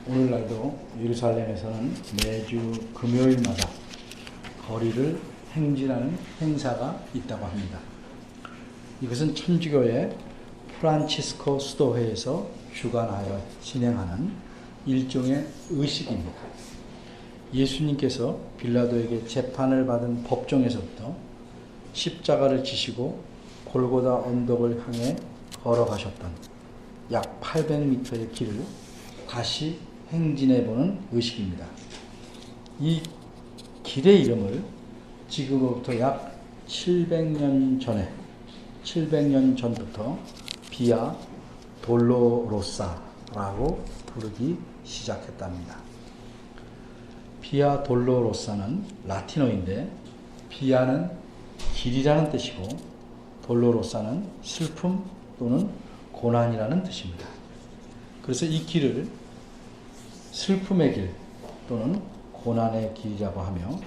오늘날도 예루살렘에서는 매주 금요일마다 거리를 행진하는 행사가 있다고 합니다. 이것은 천주교의 프란치스코 수도회에서 주관하여 진행하는 일종의 의식입니다. 예수님께서 빌라도에게 재판을 받은 법정에서부터 십자가를 지시고 골고다 언덕을 향해 걸어가셨던 약 800m의 길을 다시 행진해보는 의식입니다. 이 길의 이름을 지금부터 약 700년 전부터 비아 돌로로사라고 부르기 시작했답니다. 비아 돌로로사는 라틴어인데 비아는 길이라는 뜻이고 돌로로사는 슬픔 또는 고난이라는 뜻입니다. 그래서 이 길을 슬픔의 길 또는 고난의 길이라고 하며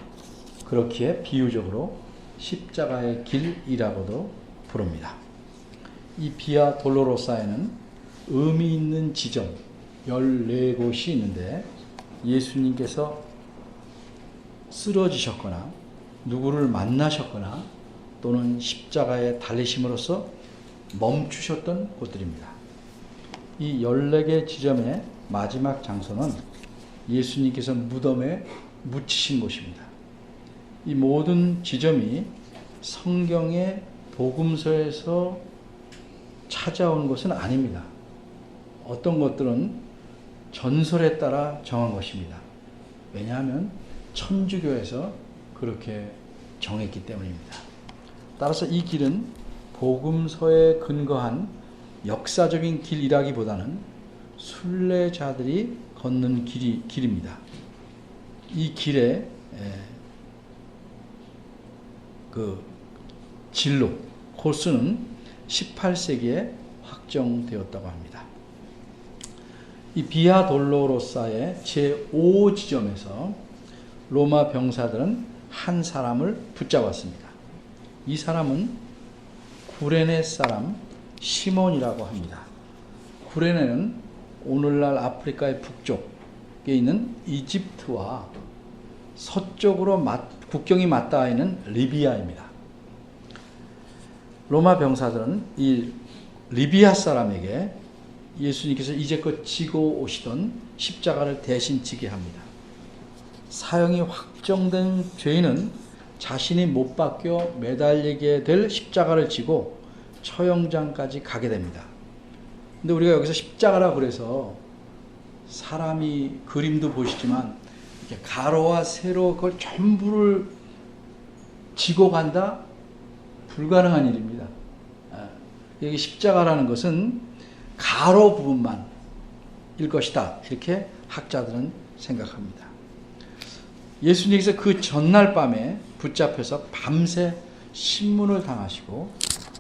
그렇기에 비유적으로 십자가의 길이라고도 부릅니다. 이 비아 돌로로사에는 의미 있는 지점 14곳이 있는데 예수님께서 쓰러지셨거나 누구를 만나셨거나 또는 십자가에 달리심으로써 멈추셨던 곳들입니다. 이 14개 지점의 마지막 장소는 예수님께서 무덤에 묻히신 곳입니다. 이 모든 지점이 성경의 복음서에서 찾아온 것은 아닙니다. 어떤 것들은 전설에 따라 정한 것입니다. 왜냐하면 천주교에서 그렇게 정했기 때문입니다. 따라서 이 길은 복음서에 근거한 역사적인 길이라기보다는 순례자들이 걷는 길입니다. 이 길의 그 진로, 코스는 18세기에 확정되었다고 합니다. 이 비아 돌로로사의 제5지점에서 로마 병사들은 한 사람을 붙잡았습니다. 이 사람은 구레네 사람 시몬이라고 합니다. 구레네는 오늘날 아프리카의 북쪽에 있는 이집트와 서쪽으로 국경이 맞닿아 있는 리비아입니다. 로마 병사들은 이 리비아 사람에게 예수님께서 이제껏 지고 오시던 십자가를 대신 지게 합니다. 사형이 확정된 죄인은 자신이 못 박혀 매달리게 될 십자가를 지고 처형장까지 가게 됩니다. 근데 우리가 여기서 십자가라 그래서 사람이 그림도 보시지만 이렇게 가로와 세로 그걸 전부를 지고 간다? 불가능한 일입니다. 여기 십자가라는 것은 가로 부분만 일 것이다. 이렇게 학자들은 생각합니다. 예수님께서 그 전날 밤에 붙잡혀서 밤새 신문을 당하시고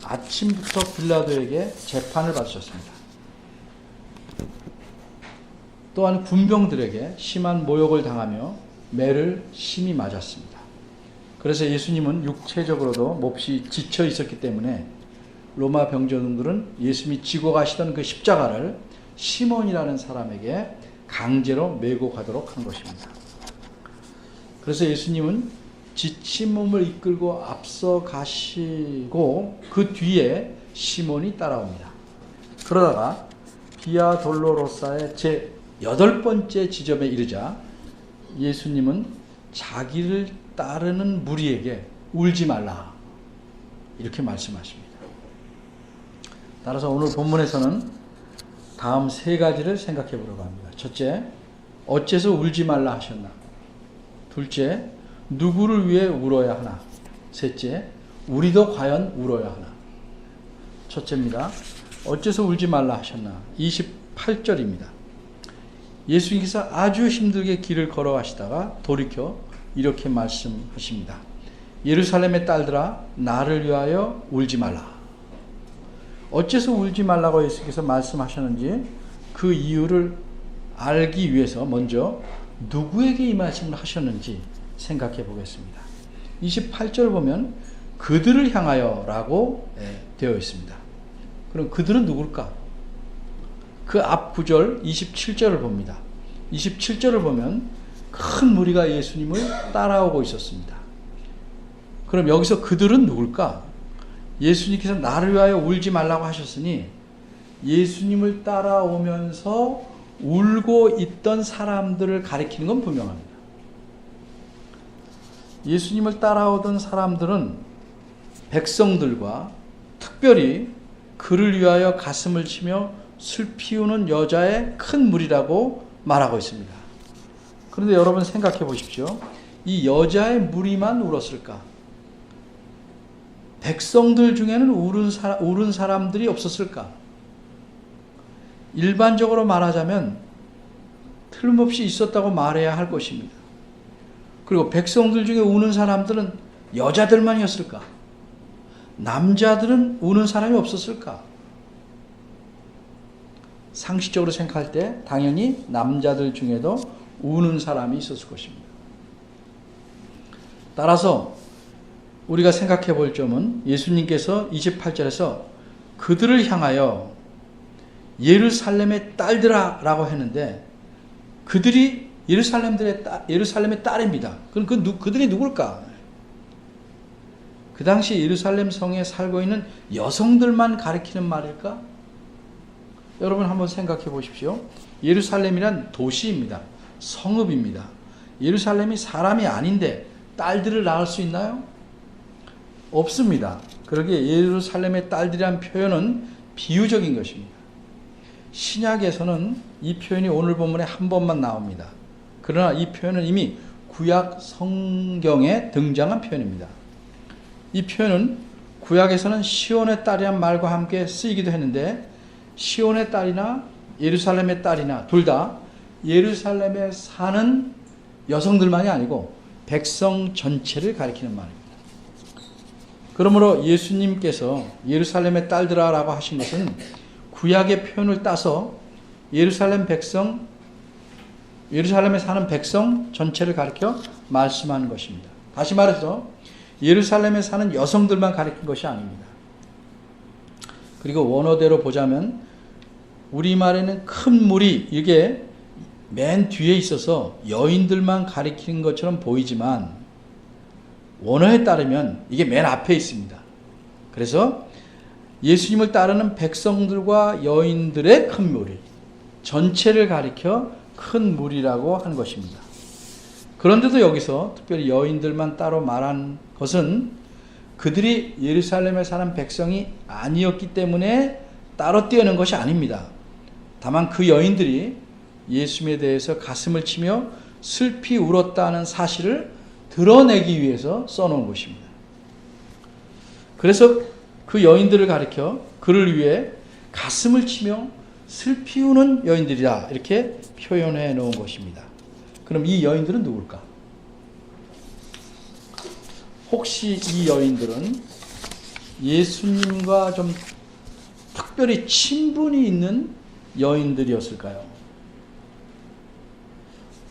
아침부터 빌라도에게 재판을 받으셨습니다. 또한 군병들에게 심한 모욕을 당하며 매를 심히 맞았습니다. 그래서 예수님은 육체적으로도 몹시 지쳐 있었기 때문에 로마 병정들은 예수님이 지고 가시던 그 십자가를 시몬이라는 사람에게 강제로 메고 가도록 한 것입니다. 그래서 예수님은 지친 몸을 이끌고 앞서 가시고 그 뒤에 시몬이 따라옵니다. 그러다가 비아 돌로로사의 제8번째 지점에 이르자 예수님은 자기를 따르는 무리에게 울지 말라 이렇게 말씀하십니다. 따라서 오늘 본문에서는 다음 세 가지를 생각해 보려고 합니다. 첫째, 어째서 울지 말라 하셨나? 둘째, 누구를 위해 울어야 하나? 셋째, 우리도 과연 울어야 하나? 첫째입니다. 어째서 울지 말라 하셨나? 28절입니다. 예수님께서 아주 힘들게 길을 걸어가시다가 돌이켜 이렇게 말씀하십니다. 예루살렘의 딸들아, 나를 위하여 울지 말라. 어째서 울지 말라고 예수님께서 말씀하셨는지 그 이유를 알기 위해서 먼저 누구에게 이 말씀을 하셨는지 생각해 보겠습니다. 28절 보면 그들을 향하여 라고 되어 있습니다. 그럼 그들은 누굴까? 그 앞 구절 27절을 봅니다. 27절을 보면 큰 무리가 예수님을 따라오고 있었습니다. 그럼 여기서 그들은 누굴까? 예수님께서 나를 위하여 울지 말라고 하셨으니 예수님을 따라오면서 울고 있던 사람들을 가리키는 건 분명합니다. 예수님을 따라오던 사람들은 백성들과 특별히 그를 위하여 가슴을 치며 슬피 우는 여자의 큰 무리라고 말하고 있습니다. 그런데 여러분 생각해 보십시오. 이 여자의 무리만 울었을까? 백성들 중에는 울은 사람들이 없었을까? 일반적으로 말하자면 틀림없이 있었다고 말해야 할 것입니다. 그리고 백성들 중에 우는 사람들은 여자들만이었을까? 남자들은 우는 사람이 없었을까? 상식적으로 생각할 때 당연히 남자들 중에도 우는 사람이 있었을 것입니다. 따라서 우리가 생각해 볼 점은 예수님께서 28절에서 그들을 향하여 예루살렘의 딸들아 라고 했는데 그들이 예루살렘의 딸입니다. 그럼 그들이 누굴까? 그 당시 예루살렘 성에 살고 있는 여성들만 가리키는 말일까? 여러분 한번 생각해 보십시오. 예루살렘이란 도시입니다. 성읍입니다. 예루살렘이 사람이 아닌데 딸들을 낳을 수 있나요? 없습니다. 그러기에 예루살렘의 딸들이란 표현은 비유적인 것입니다. 신약에서는 이 표현이 오늘 본문에 한 번만 나옵니다. 그러나 이 표현은 이미 구약 성경에 등장한 표현입니다. 이 표현은 구약에서는 시온의 딸이란 말과 함께 쓰이기도 했는데 시온의 딸이나 예루살렘의 딸이나 둘 다 예루살렘에 사는 여성들만이 아니고 백성 전체를 가리키는 말입니다. 그러므로 예수님께서 예루살렘의 딸들아라고 하신 것은 구약의 표현을 따서 예루살렘에 사는 백성 전체를 가리켜 말씀하는 것입니다. 다시 말해서 예루살렘에 사는 여성들만 가리킨 것이 아닙니다. 그리고 원어대로 보자면 우리말에는 큰 무리 이게 맨 뒤에 있어서 여인들만 가리키는 것처럼 보이지만 원어에 따르면 이게 맨 앞에 있습니다. 그래서 예수님을 따르는 백성들과 여인들의 큰 무리 전체를 가리켜 큰 무리라고 한 것입니다. 그런데도 여기서 특별히 여인들만 따로 말한 것은 그들이 예루살렘에 사는 백성이 아니었기 때문에 따로 떼어낸 것이 아닙니다. 다만 그 여인들이 예수님에 대해서 가슴을 치며 슬피 울었다는 사실을 드러내기 위해서 써놓은 것입니다. 그래서 그 여인들을 가리켜 그를 위해 가슴을 치며 슬피 우는 여인들이다 이렇게 표현해 놓은 것입니다. 그럼 이 여인들은 누굴까? 혹시 이 여인들은 예수님과 좀 특별히 친분이 있는 여인들이었을까요?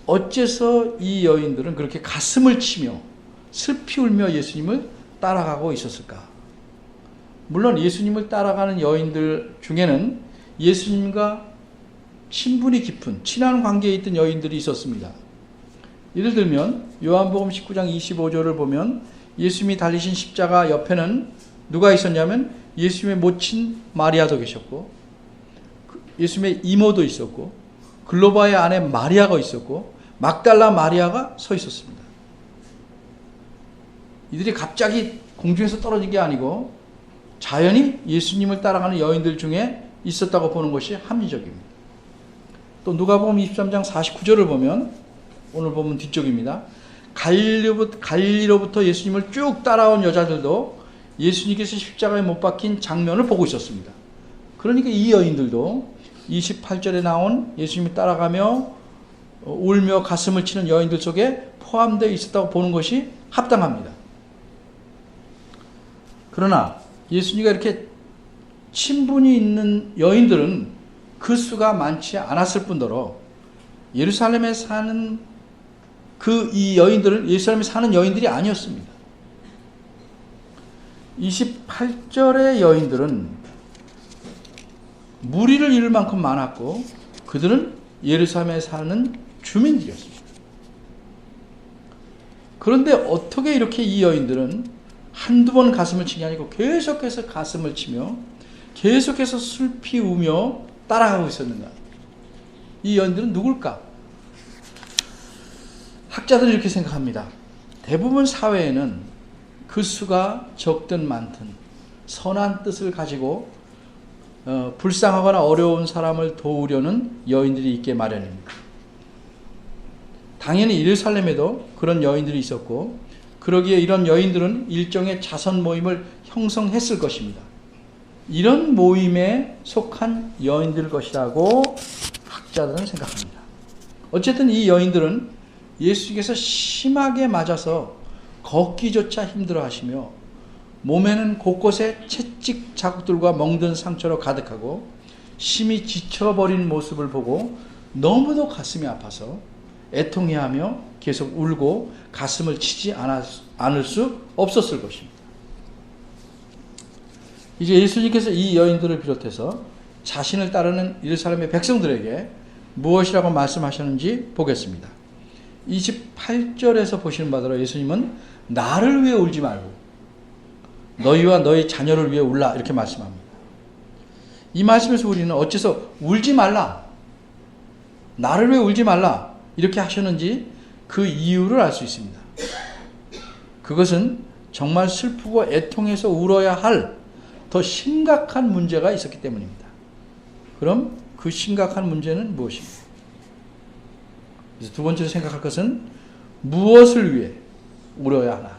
어째서 이 여인들은 그렇게 가슴을 치며 슬피 울며 예수님을 따라가고 있었을까? 물론 예수님을 따라가는 여인들 중에는 예수님과 친분이 깊은 친한 관계에 있던 여인들이 있었습니다. 예를 들면 요한복음 19장 25절을 보면 예수님이 달리신 십자가 옆에는 누가 있었냐면 예수님의 모친 마리아도 계셨고 예수님의 이모도 있었고 글로바의 아내 마리아가 있었고 막달라 마리아가 서 있었습니다. 이들이 갑자기 공중에서 떨어진 게 아니고 자연히 예수님을 따라가는 여인들 중에 있었다고 보는 것이 합리적입니다. 또 누가복음 23장 49절을 보면 오늘 보면 뒤쪽입니다. 갈릴리로부터 예수님을 쭉 따라온 여자들도 예수님께서 십자가에 못 박힌 장면을 보고 있었습니다. 그러니까 이 여인들도 28절에 나온 예수님이 따라가며 울며 가슴을 치는 여인들 속에 포함되어 있었다고 보는 것이 합당합니다. 그러나 예수님과 이렇게 친분이 있는 여인들은 그 수가 많지 않았을 뿐더러 예루살렘에 사는 이 여인들은 예루살렘에 사는 여인들이 아니었습니다. 28절의 여인들은 무리를 이룰 만큼 많았고 그들은 예루살렘에 사는 주민들이었습니다. 그런데 어떻게 이렇게 이 여인들은 한두 번 가슴을 치게 아니고 계속해서 가슴을 치며 계속해서 슬피 우며 따라가고 있었는가? 이 여인들은 누굴까? 학자들은 이렇게 생각합니다. 대부분 사회에는 그 수가 적든 많든 선한 뜻을 가지고 불쌍하거나 어려운 사람을 도우려는 여인들이 있게 마련입니다. 당연히 예루살렘에도 그런 여인들이 있었고 그러기에 이런 여인들은 일종의 자선 모임을 형성했을 것입니다. 이런 모임에 속한 여인들 것이라고 학자들은 생각합니다. 어쨌든 이 여인들은 예수께서 심하게 맞아서 걷기조차 힘들어 하시며 몸에는 곳곳에 채찍 자국들과 멍든 상처로 가득하고 심히 지쳐버린 모습을 보고 너무도 가슴이 아파서 애통해하며 계속 울고 가슴을 치지 않을 수 없었을 것입니다. 이제 예수님께서 이 여인들을 비롯해서 자신을 따르는 예루살렘의 백성들에게 무엇이라고 말씀하셨는지 보겠습니다. 28절에서 보시는 바대로 예수님은 나를 위해 울지 말고 너희와 너희 자녀를 위해 울라 이렇게 말씀합니다. 이 말씀에서 우리는 어째서 울지 말라, 나를 위해 울지 말라 이렇게 하셨는지 그 이유를 알 수 있습니다. 그것은 정말 슬프고 애통해서 울어야 할 더 심각한 문제가 있었기 때문입니다. 그럼 그 심각한 문제는 무엇입니까? 그래서 두 번째로 생각할 것은 무엇을 위해 울어야 하나?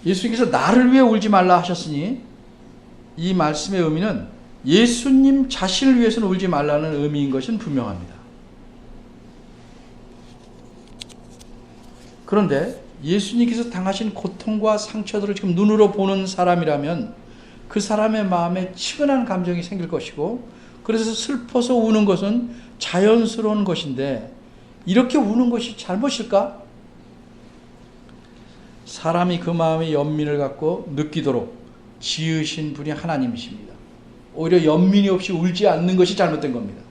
예수님께서 나를 위해 울지 말라 하셨으니 이 말씀의 의미는 예수님 자신을 위해서는 울지 말라는 의미인 것은 분명합니다. 그런데 예수님께서 당하신 고통과 상처들을 지금 눈으로 보는 사람이라면 그 사람의 마음에 치근한 감정이 생길 것이고 그래서 슬퍼서 우는 것은 자연스러운 것인데 이렇게 우는 것이 잘못일까? 사람이 그 마음의 연민을 갖고 느끼도록 지으신 분이 하나님이십니다. 오히려 연민이 없이 울지 않는 것이 잘못된 겁니다.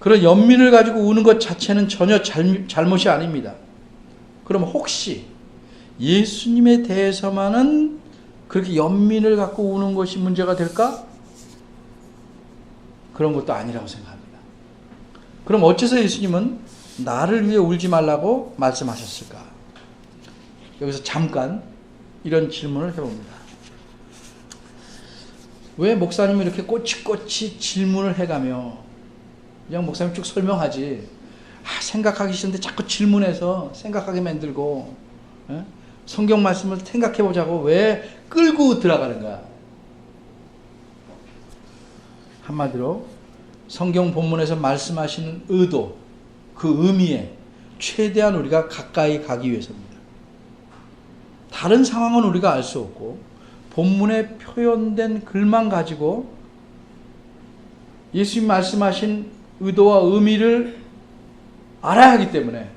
그런 연민을 가지고 우는 것 자체는 전혀 잘못이 아닙니다. 그럼 혹시 예수님에 대해서만은 그렇게 연민을 갖고 우는 것이 문제가 될까? 그런 것도 아니라고 생각합니다. 그럼 어째서 예수님은 나를 위해 울지 말라고 말씀하셨을까? 여기서 잠깐 이런 질문을 해봅니다. 왜 목사님이 이렇게 꼬치꼬치 질문을 해가며 그냥 목사님 쭉 설명하지 생각하기 싫은데 자꾸 질문해서 생각하게 만들고 성경 말씀을 생각해보자고 왜 끌고 들어가는가? 한마디로 성경 본문에서 말씀하시는 의도, 그 의미에 최대한 우리가 가까이 가기 위해서입니다. 다른 상황은 우리가 알 수 없고 본문에 표현된 글만 가지고 예수님 말씀하신 의도와 의미를 알아야 하기 때문에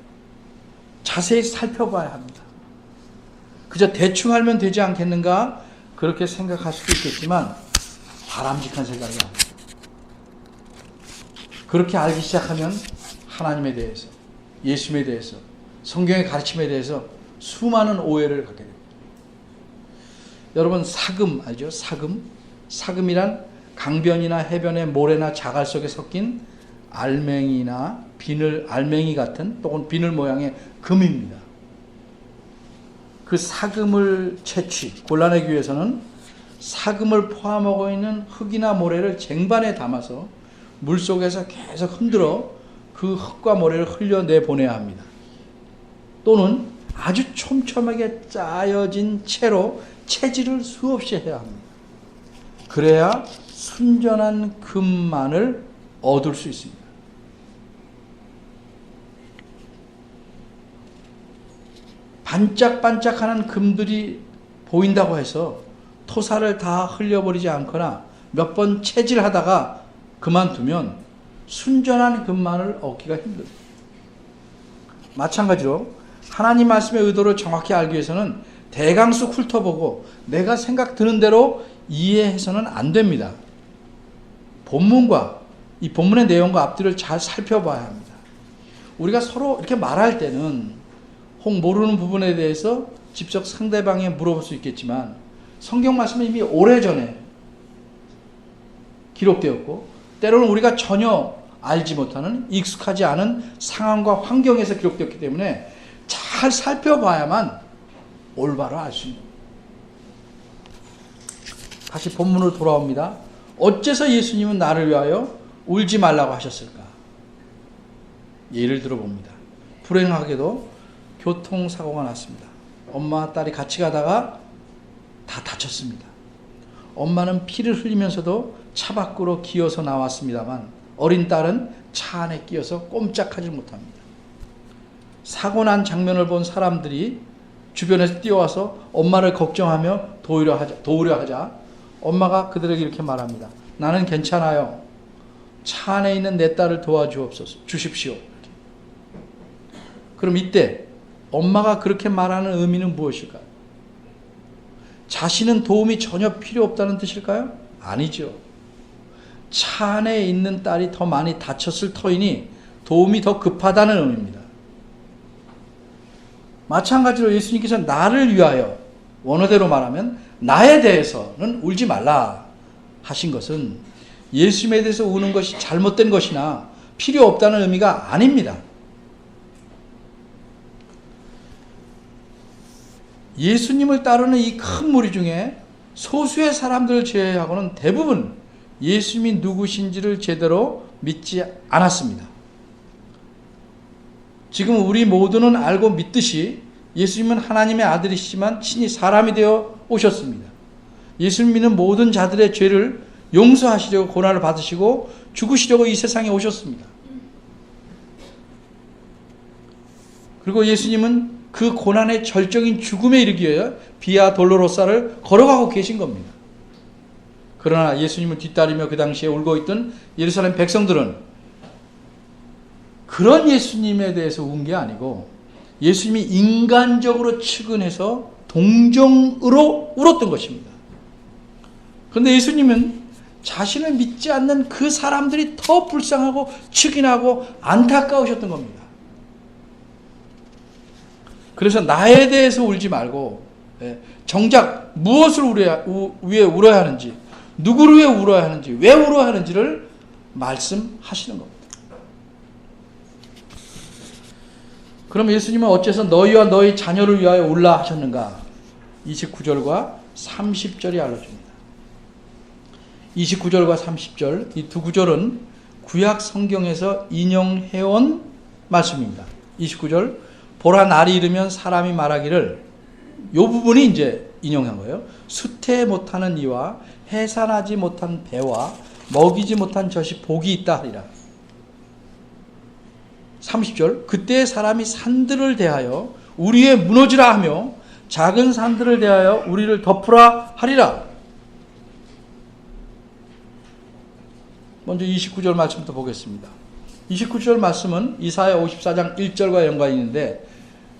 자세히 살펴봐야 합니다. 그저 대충 알면 되지 않겠는가? 그렇게 생각할 수도 있겠지만 바람직한 생각이 아닙니다. 그렇게 알기 시작하면 하나님에 대해서, 예수님에 대해서, 성경의 가르침에 대해서 수많은 오해를 갖게 됩니다. 여러분 사금 알죠? 사금? 사금이란 강변이나 해변의 모래나 자갈 속에 섞인 알맹이나 알맹이 같은 또는 비늘 모양의 금입니다. 그 사금을 골라내기 위해서는 사금을 포함하고 있는 흙이나 모래를 쟁반에 담아서 물속에서 계속 흔들어 그 흙과 모래를 흘려내보내야 합니다. 또는 아주 촘촘하게 짜여진 채로 채질을 수없이 해야 합니다. 그래야 순전한 금만을 얻을 수 있습니다. 반짝반짝하는 금들이 보인다고 해서 토사를 다 흘려버리지 않거나 몇 번 채질하다가 그만두면 순전한 금만을 얻기가 힘듭니다. 마찬가지로 하나님 말씀의 의도를 정확히 알기 위해서는 대강수 훑어보고 내가 생각 드는 대로 이해해서는 안 됩니다. 본문과 이 본문의 내용과 앞뒤를 잘 살펴봐야 합니다. 우리가 서로 이렇게 말할 때는 혹 모르는 부분에 대해서 직접 상대방에 물어볼 수 있겠지만 성경 말씀은 이미 오래전에 기록되었고 때로는 우리가 전혀 알지 못하는 익숙하지 않은 상황과 환경에서 기록되었기 때문에 잘 살펴봐야만 올바로 알 수 있는 겁니다. 다시 본문으로 돌아옵니다. 어째서 예수님은 나를 위하여 울지 말라고 하셨을까? 예를 들어봅니다. 불행하게도 교통사고가 났습니다. 엄마와 딸이 같이 가다가 다 다쳤습니다. 엄마는 피를 흘리면서도 차 밖으로 기어서 나왔습니다만 어린 딸은 차 안에 끼어서 꼼짝하지 못합니다. 사고 난 장면을 본 사람들이 주변에서 뛰어와서 엄마를 걱정하며 도우려 하자 엄마가 그들에게 이렇게 말합니다. 나는 괜찮아요. 차 안에 있는 내 딸을 도와주십시오. 그럼 이때 엄마가 그렇게 말하는 의미는 무엇일까요? 자신은 도움이 전혀 필요 없다는 뜻일까요? 아니죠. 차 안에 있는 딸이 더 많이 다쳤을 터이니 도움이 더 급하다는 의미입니다. 마찬가지로 예수님께서 나를 위하여 원어대로 말하면 나에 대해서는 울지 말라 하신 것은 예수님에 대해서 우는 것이 잘못된 것이나 필요 없다는 의미가 아닙니다. 예수님을 따르는 이 큰 무리 중에 소수의 사람들을 제외하고는 대부분 예수님이 누구신지를 제대로 믿지 않았습니다. 지금 우리 모두는 알고 믿듯이 예수님은 하나님의 아들이시지만 친히 사람이 되어 오셨습니다. 예수님 믿는 모든 자들의 죄를 용서하시려고 고난을 받으시고 죽으시려고 이 세상에 오셨습니다. 그리고 예수님은 그 고난의 절정인 죽음에 이르기 위하여 비아 돌로로사를 걸어가고 계신 겁니다. 그러나 예수님을 뒤따르며 그 당시에 울고 있던 예루살렘 백성들은 그런 예수님에 대해서 운 게 아니고 예수님이 인간적으로 측은해서 동정으로 울었던 것입니다. 그런데 예수님은 자신을 믿지 않는 그 사람들이 더 불쌍하고 측은하고 안타까우셨던 겁니다. 그래서 나에 대해서 울지 말고 정작 무엇을 위해 울어야 하는지, 누구를 위해 울어야 하는지, 왜 울어야 하는지를 말씀하시는 겁니다. 그럼 예수님은 어째서 너희와 너희 자녀를 위하여 울라 하셨는가? 29절과 30절이 알려줍니다. 29절과 30절 이 두 구절은 구약 성경에서 인용해온 말씀입니다. 29절 보라 날이 이르면 사람이 말하기를, 이 부분이 이제 인용한 거예요. 수태 못하는 이와 해산하지 못한 배와 먹이지 못한 젖이 복이 있다 하리라. 30절 그때 사람이 산들을 대하여 우리에 무너지라 하며 작은 산들을 대하여 우리를 덮으라 하리라. 먼저 29절 말씀부터 보겠습니다. 29절 말씀은 이사야 54장 1절과 연관이 있는데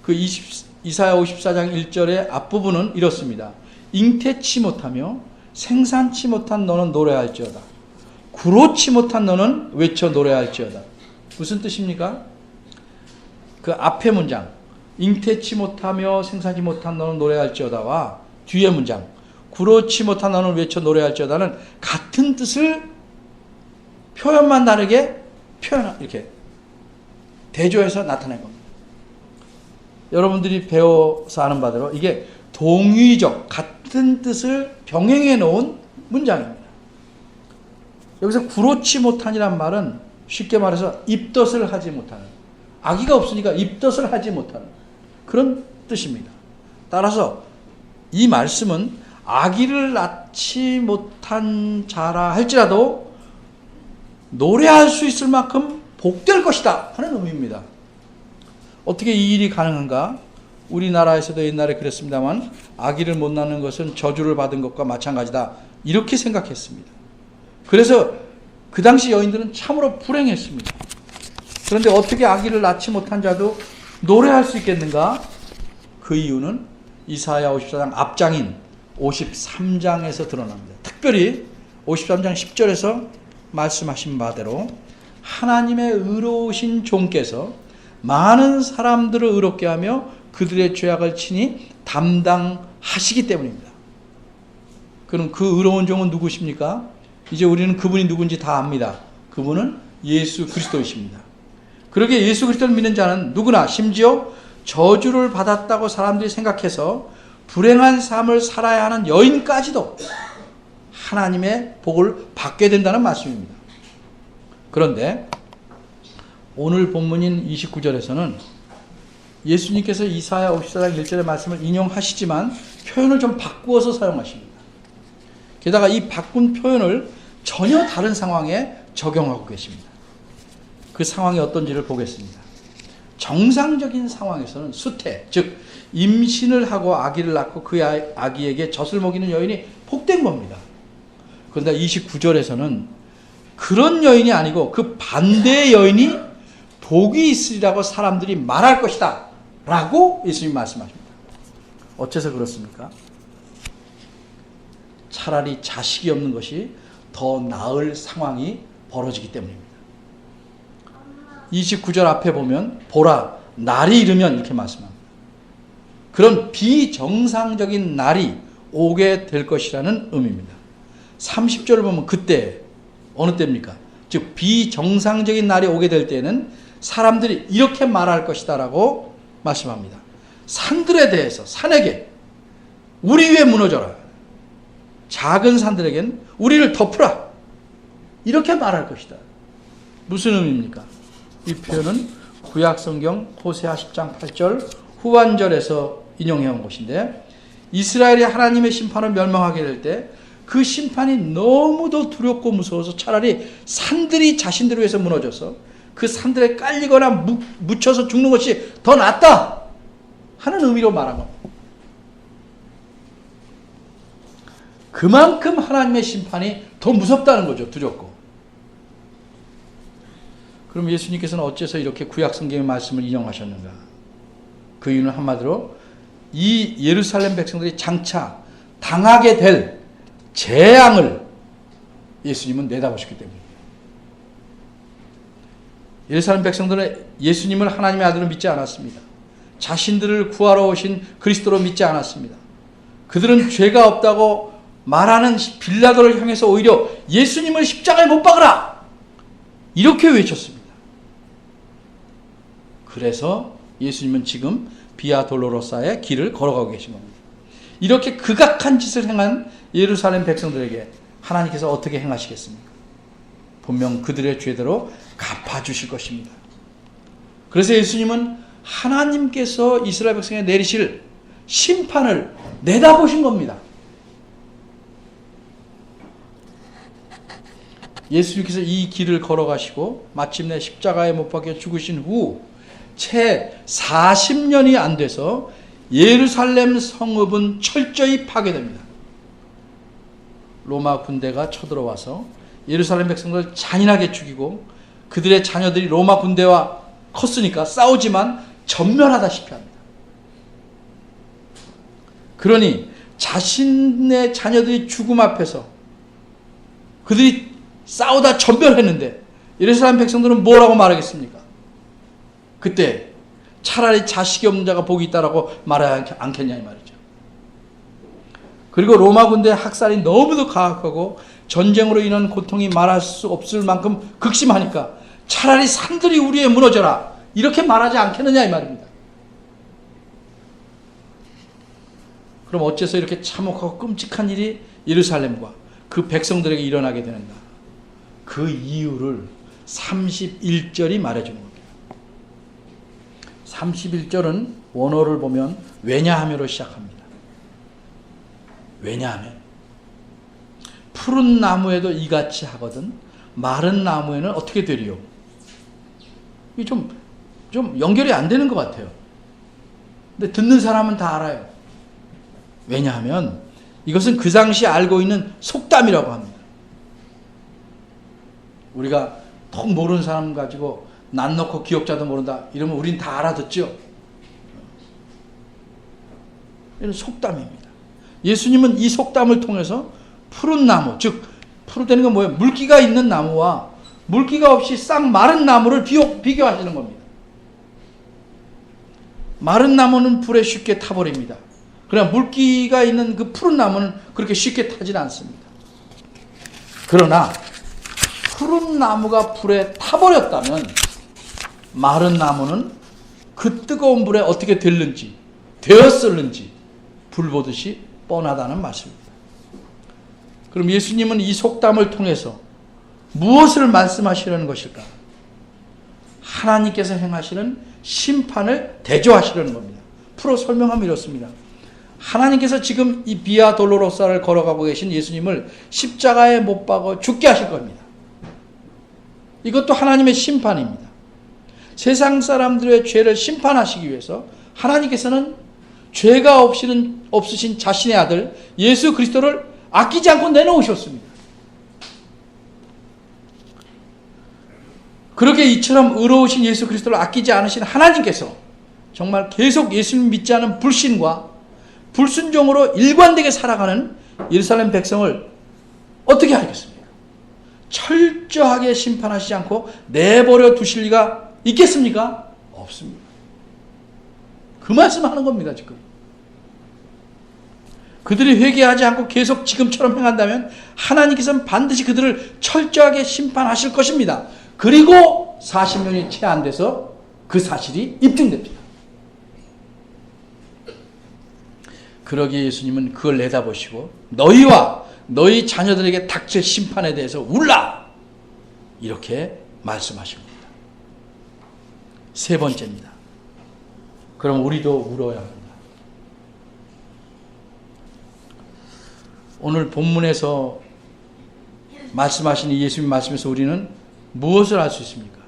그 이사야 54장 1절의 앞부분은 이렇습니다. 잉태치 못하며 생산치 못한 너는 노래할지어다. 구로치 못한 너는 외쳐 노래할지어다. 무슨 뜻입니까? 그 앞에 문장 잉태치 못하며 생산치 못한 너는 노래할지어다와 뒤에 문장 구로치 못한 너는 외쳐 노래할지어다는 같은 뜻을 표현만 다르게 이렇게 대조해서 나타낸 겁니다. 여러분들이 배워서 아는 바대로 이게 동의적 같은 뜻을 병행해 놓은 문장입니다. 여기서 구로치 못한이란 말은 쉽게 말해서 입덧을 하지 못하는, 아기가 없으니까 입덧을 하지 못하는 그런 뜻입니다. 따라서 이 말씀은 아기를 낳지 못한 자라 할지라도 노래할 수 있을 만큼 복될 것이다 하는 의미입니다. 어떻게 이 일이 가능한가? 우리나라에서도 옛날에 그랬습니다만 아기를 못 낳는 것은 저주를 받은 것과 마찬가지다 이렇게 생각했습니다. 그래서 그 당시 여인들은 참으로 불행했습니다. 그런데 어떻게 아기를 낳지 못한 자도 노래할 수 있겠는가? 그 이유는 이사야 54장 앞장인 53장에서 드러납니다. 특별히 53장 10절에서 말씀하신 바대로 하나님의 의로우신 종께서 많은 사람들을 의롭게 하며 그들의 죄악을 친히 담당하시기 때문입니다. 그럼 그 의로운 종은 누구십니까? 이제 우리는 그분이 누군지 다 압니다. 그분은 예수 그리스도이십니다. 그러기에 예수 그리스도를 믿는 자는 누구나, 심지어 저주를 받았다고 사람들이 생각해서 불행한 삶을 살아야 하는 여인까지도 하나님의 복을 받게 된다는 말씀입니다. 그런데 오늘 본문인 29절에서는 예수님께서 이사야 54장 1절의 말씀을 인용하시지만 표현을 좀 바꾸어서 사용하십니다. 게다가 이 바꾼 표현을 전혀 다른 상황에 적용하고 계십니다. 그 상황이 어떤지를 보겠습니다. 정상적인 상황에서는 수태, 즉 임신을 하고 아기를 낳고 그 아기에게 젖을 먹이는 여인이 복된 겁니다. 그런데 29절에서는 그런 여인이 아니고 그 반대의 여인이 복이 있으리라고 사람들이 말할 것이다 라고 예수님 말씀하십니다. 어째서 그렇습니까? 차라리 자식이 없는 것이 더 나을 상황이 벌어지기 때문입니다. 29절 앞에 보면 보라 날이 이르면 이렇게 말씀합니다. 그런 비정상적인 날이 오게 될 것이라는 의미입니다. 30절을 보면 그때 어느 때입니까? 즉 비정상적인 날이 오게 될 때는 사람들이 이렇게 말할 것이다 라고 말씀합니다. 산들에 대해서 산에게 우리 위에 무너져라. 작은 산들에겐 우리를 덮으라. 이렇게 말할 것이다. 무슨 의미입니까? 이 표현은 구약성경 호세아 10장 8절 후반절에서 인용해온 것인데 이스라엘이 하나님의 심판을 멸망하게 될 때 그 심판이 너무도 두렵고 무서워서 차라리 산들이 자신들을 위해서 무너져서 그 산들에 깔리거나 묻혀서 죽는 것이 더 낫다 하는 의미로 말한 겁니다. 그만큼 하나님의 심판이 더 무섭다는 거죠. 두렵고. 그럼 예수님께서는 어째서 이렇게 구약성경의 말씀을 인용하셨는가? 그 이유는 한마디로 이 예루살렘 백성들이 장차 당하게 될 재앙을 예수님은 내다보셨기 때문입니다. 예루살렘 백성들은 예수님을 하나님의 아들로 믿지 않았습니다. 자신들을 구하러 오신 그리스도로 믿지 않았습니다. 그들은 죄가 없다고 말하는 빌라도를 향해서 오히려 예수님을 십자가에 못 박으라! 이렇게 외쳤습니다. 그래서 예수님은 지금 비아 돌로로사의 길을 걸어가고 계신 겁니다. 이렇게 극악한 짓을 행한 예루살렘 백성들에게 하나님께서 어떻게 행하시겠습니까? 분명 그들의 죄대로 갚아주실 것입니다. 그래서 예수님은 하나님께서 이스라엘 백성에 내리실 심판을 내다보신 겁니다. 예수님께서 이 길을 걸어가시고 마침내 십자가에 못 박혀 죽으신 후 채 40년이 안 돼서 예루살렘 성읍은 철저히 파괴됩니다. 로마 군대가 쳐들어와서 예루살렘 백성들을 잔인하게 죽이고 그들의 자녀들이 로마 군대와 컸으니까 싸우지만 전멸하다시피 합니다. 그러니 자신의 자녀들이 죽음 앞에서 그들이 싸우다 전멸했는데 예루살렘 백성들은 뭐라고 말하겠습니까? 그때 차라리 자식이 없는 자가 복이 있다라고 말하지 않겠냐 이 말이죠. 그리고 로마 군대의 학살이 너무도 가혹하고 전쟁으로 인한 고통이 말할 수 없을 만큼 극심하니까 차라리 산들이 우리에 무너져라 이렇게 말하지 않겠느냐 이 말입니다. 그럼 어째서 이렇게 참혹하고 끔찍한 일이 예루살렘과 그 백성들에게 일어나게 되는가? 그 이유를 31절이 말해주는 겁니다. 31절은 원어를 보면 왜냐하며로 시작합니다. 왜냐하면 푸른 나무에도 이같이 하거든 마른 나무에는 어떻게 되리요? 이게 좀 연결이 안 되는 것 같아요. 근데 듣는 사람은 다 알아요. 왜냐하면 이것은 그 당시 알고 있는 속담이라고 합니다. 우리가 턱 모르는 사람 가지고 난 놓고 기억자도 모른다 이러면 우린 다 알아듣죠. 이런 속담입니다. 예수님은 이 속담을 통해서 푸른 나무 즉 푸르다는 건 뭐예요? 물기가 있는 나무와 물기가 없이 싹 마른 나무를 비교하시는 겁니다. 마른 나무는 불에 쉽게 타버립니다. 그러나 물기가 있는 그 푸른 나무는 그렇게 쉽게 타진 않습니다. 그러나 푸른 나무가 불에 타버렸다면 마른 나무는 그 뜨거운 불에 어떻게 되었을는지 불 보듯이 뻔하다는 말씀입니다. 그럼 예수님은 이 속담을 통해서 무엇을 말씀하시려는 것일까? 하나님께서 행하시는 심판을 대조하시려는 겁니다. 풀어 설명하면 이렇습니다. 하나님께서 지금 이 비아 돌로로사를 걸어가고 계신 예수님을 십자가에 못 박아 죽게 하실 겁니다. 이것도 하나님의 심판입니다. 세상 사람들의 죄를 심판하시기 위해서 하나님께서는 죄가 없으신 자신의 아들 예수 그리스도를 아끼지 않고 내놓으셨습니다. 그렇게 이처럼 의로우신 예수 그리스도를 아끼지 않으신 하나님께서 정말 계속 예수님 믿지 않은 불신과 불순종으로 일관되게 살아가는 예루살렘 백성을 어떻게 하겠습니까? 철저하게 심판하시지 않고 내버려 두실 리가 있겠습니까? 없습니다. 그 말씀하는 겁니다. 지금 그들이 회개하지 않고 계속 지금처럼 행한다면 하나님께서는 반드시 그들을 철저하게 심판하실 것입니다. 그리고 40년이 채 안 돼서 그 사실이 입증됩니다. 그러기에 예수님은 그걸 내다보시고 너희와 너희 자녀들에게 닥칠 심판에 대해서 울라! 이렇게 말씀하신 겁니다. 세 번째입니다. 그럼 우리도 울어야 합니다. 오늘 본문에서 말씀하신 이 예수님 말씀에서 우리는 무엇을 알 수 있습니까?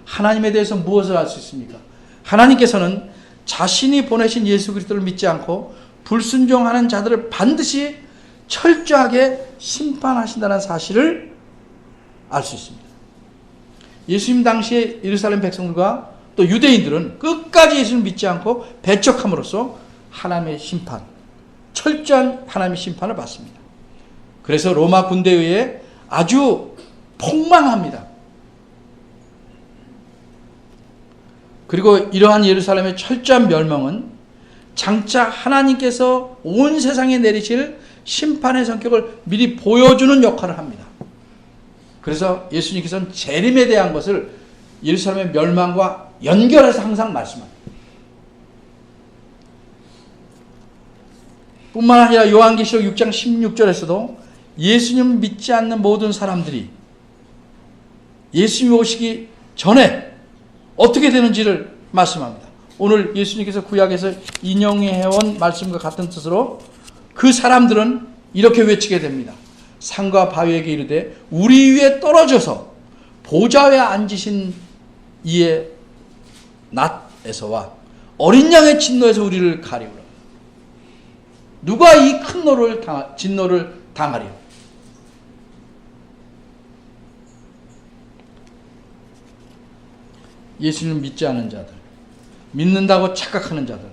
하나님에 대해서 무엇을 알 수 있습니까? 하나님께서는 자신이 보내신 예수 그리스도를 믿지 않고 불순종하는 자들을 반드시 철저하게 심판하신다는 사실을 알 수 있습니다. 예수님 당시에 예루살렘 백성들과 또 유대인들은 끝까지 예수님을 믿지 않고 배척함으로써 하나님의 심판, 철저한 하나님의 심판을 받습니다. 그래서 로마 군대에 의해 아주 폭망합니다. 그리고 이러한 예루살렘의 철저한 멸망은 장차 하나님께서 온 세상에 내리실 심판의 성격을 미리 보여주는 역할을 합니다. 그래서 예수님께서는 재림에 대한 것을 예루살렘의 멸망과 연결해서 항상 말씀합니다. 뿐만 아니라 요한계시록 6장 16절에서도 예수님을 믿지 않는 모든 사람들이 예수님이 오시기 전에 어떻게 되는지를 말씀합니다. 오늘 예수님께서 구약에서 인용해온 말씀과 같은 뜻으로 그 사람들은 이렇게 외치게 됩니다. 산과 바위에게 이르되 우리 위에 떨어져서 보좌에 앉으신 이의 낫에서와 어린 양의 진노에서 우리를 가리우라. 누가 이 큰 진노를 당하리요? 예수님을 믿지 않은 자들, 믿는다고 착각하는 자들,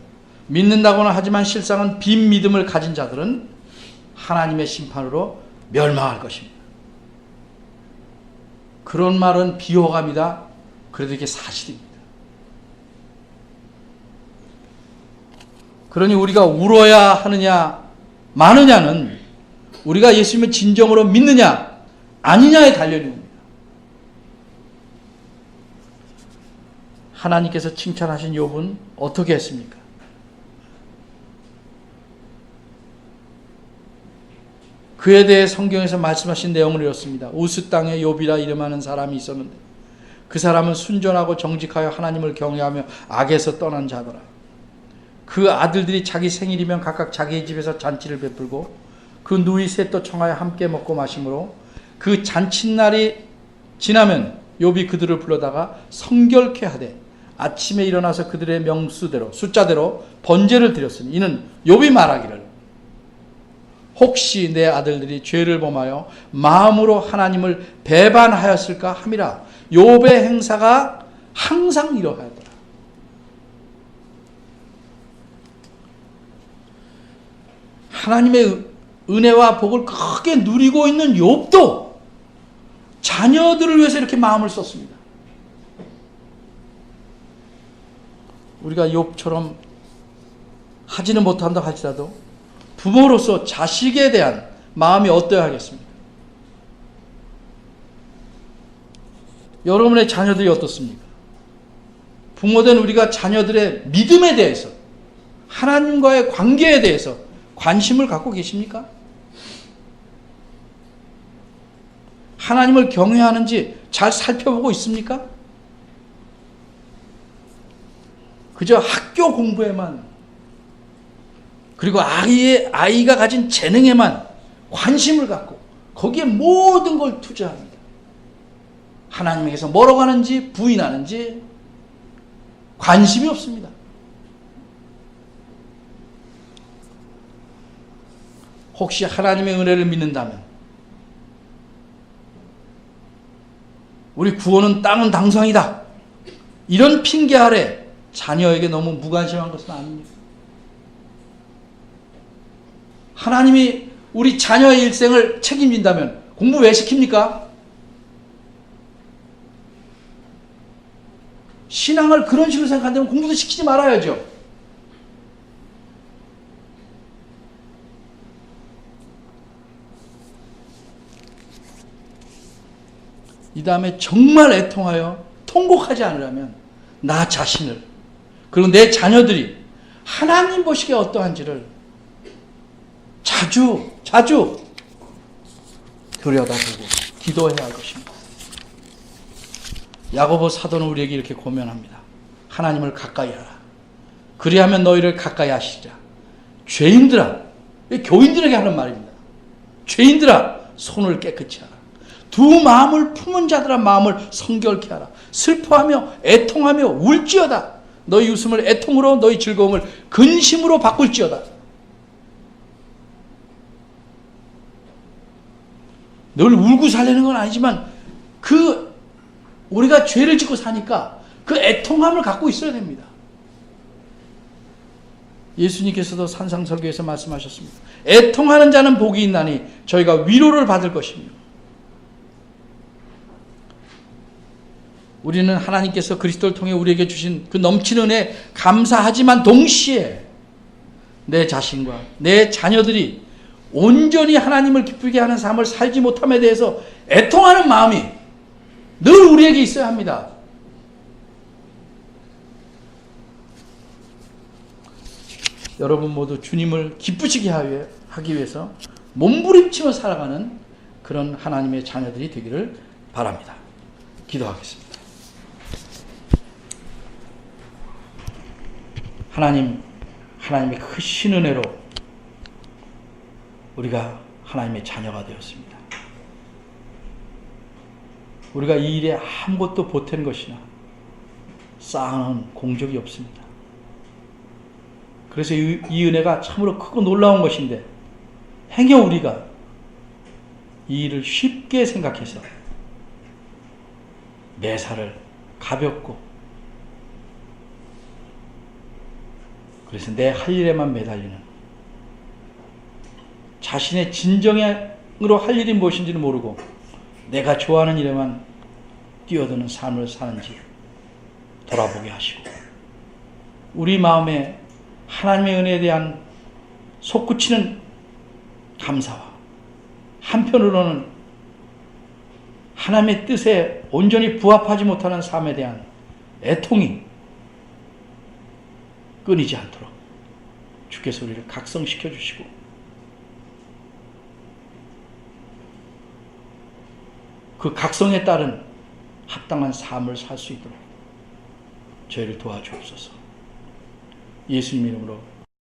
믿는다고는 하지만 실상은 빈 믿음을 가진 자들은 하나님의 심판으로 멸망할 것입니다. 그런 말은 비호감이다. 그래도 이게 사실입니다. 그러니 우리가 울어야 하느냐 마느냐는 우리가 예수님을 진정으로 믿느냐 아니냐에 달려있는 겁니다. 하나님께서 칭찬하신 욥은 어떻게 했습니까? 그에 대해 성경에서 말씀하신 내용을 이렇습니다. 우스 땅에 욥이라 이름하는 사람이 있었는데 그 사람은 순전하고 정직하여 하나님을 경외하며 악에서 떠난 자더라. 그 아들들이 자기 생일이면 각각 자기의 집에서 잔치를 베풀고 그 누이 셋도 청하여 함께 먹고 마시므로 그 잔칫날이 지나면 욥이 그들을 불러다가 성결케 하되 아침에 일어나서 그들의 명수대로 숫자대로 번제를 드렸으니 이는 욥이 말하기를 혹시 내 아들들이 죄를 범하여 마음으로 하나님을 배반하였을까 함이라. 욥의 행사가 항상 이러하였더라. 하나님의 은혜와 복을 크게 누리고 있는 욥도 자녀들을 위해서 이렇게 마음을 썼습니다. 우리가 욥처럼 하지는 못한다 할지라도 부모로서 자식에 대한 마음이 어떠해야 하겠습니까? 여러분의 자녀들이 어떻습니까? 부모된 우리가 자녀들의 믿음에 대해서, 하나님과의 관계에 대해서 관심을 갖고 계십니까? 하나님을 경외하는지 잘 살펴보고 있습니까? 그저 학교 공부에만, 그리고 아이가 가진 재능에만 관심을 갖고 거기에 모든 걸 투자합니다. 하나님에게서 뭐라고 하는지 부인하는지 관심이 없습니다. 혹시 하나님의 은혜를 믿는다면, 우리 구원은 땅은 당상이다, 이런 핑계 아래 자녀에게 너무 무관심한 것은 아닙니다. 하나님이 우리 자녀의 일생을 책임진다면 공부 왜 시킵니까? 신앙을 그런 식으로 생각한다면 공부도 시키지 말아야죠. 이 다음에 정말 애통하여 통곡하지 않으려면 나 자신을, 그리고 내 자녀들이 하나님 보시기에 어떠한지를 자주 들여다보고 기도해야 할 것입니다. 야고보 사도는 우리에게 이렇게 고면합니다. 하나님을 가까이 하라. 그리하면 너희를 가까이 하시리라. 죄인들아, 교인들에게 하는 말입니다. 죄인들아, 손을 깨끗이 하라. 두 마음을 품은 자들아, 마음을 성결케 하라. 슬퍼하며 애통하며 울지어다. 너희 웃음을 애통으로, 너희 즐거움을 근심으로 바꿀지어다. 늘 울고 살려는 건 아니지만 우리가 죄를 짓고 사니까 그 애통함을 갖고 있어야 됩니다. 예수님께서도 산상설교에서 말씀하셨습니다. 애통하는 자는 복이 있나니 저희가 위로를 받을 것이며. 우리는 하나님께서 그리스도를 통해 우리에게 주신 그 넘치는 은혜에 감사하지만 동시에 내 자신과 내 자녀들이 온전히 하나님을 기쁘게 하는 삶을 살지 못함에 대해서 애통하는 마음이 늘 우리에게 있어야 합니다. 여러분 모두 주님을 기쁘시게 하기 위해서 몸부림치며 살아가는 그런 하나님의 자녀들이 되기를 바랍니다. 기도하겠습니다. 하나님의 크신 은혜로 우리가 하나님의 자녀가 되었습니다. 우리가 이 일에 아무것도 보탠 것이나 쌓아놓은 공적이 없습니다. 그래서 이 은혜가 참으로 크고 놀라운 것인데, 행여 우리가 이 일을 쉽게 생각해서 매사를 가볍고, 그래서 내 할 일에만 매달리는, 자신의 진정으로 할 일이 무엇인지는 모르고 내가 좋아하는 일에만 뛰어드는 삶을 사는지 돌아보게 하시고, 우리 마음에 하나님의 은혜에 대한 솟구치는 감사와 한편으로는 하나님의 뜻에 온전히 부합하지 못하는 삶에 대한 애통이 끊이지 않도록 주께서 우리를 각성시켜 주시고, 그 각성에 따른 합당한 삶을 살 수 있도록 저희를 도와주옵소서. 예수님 이름으로